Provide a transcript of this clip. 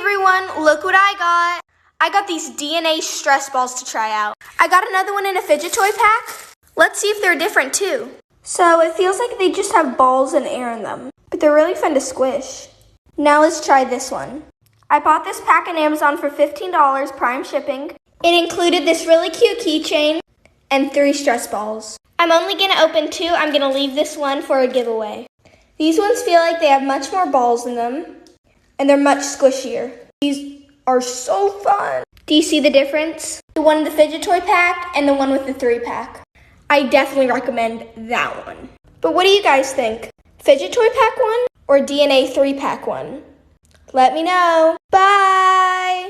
everyone, look what I got. I got these DNA stress balls to try out. I got another one in a fidget toy pack. Let's see if they're different too. So it feels like they just have balls and air in them, but they're really fun to squish. Now let's try this one. I bought this pack on Amazon for $15 prime shipping. It included this really cute keychain and 3 stress balls. I'm only gonna open 2. I'm gonna leave this one for a giveaway. These ones feel like they have much more balls in them, and they're much squishier. These are so fun. Do you see the difference? The one in the fidget toy pack and the one with the 3-pack. I definitely recommend that one. But what do you guys think? Fidget toy pack one or DNA 3-pack one? Let me know. Bye!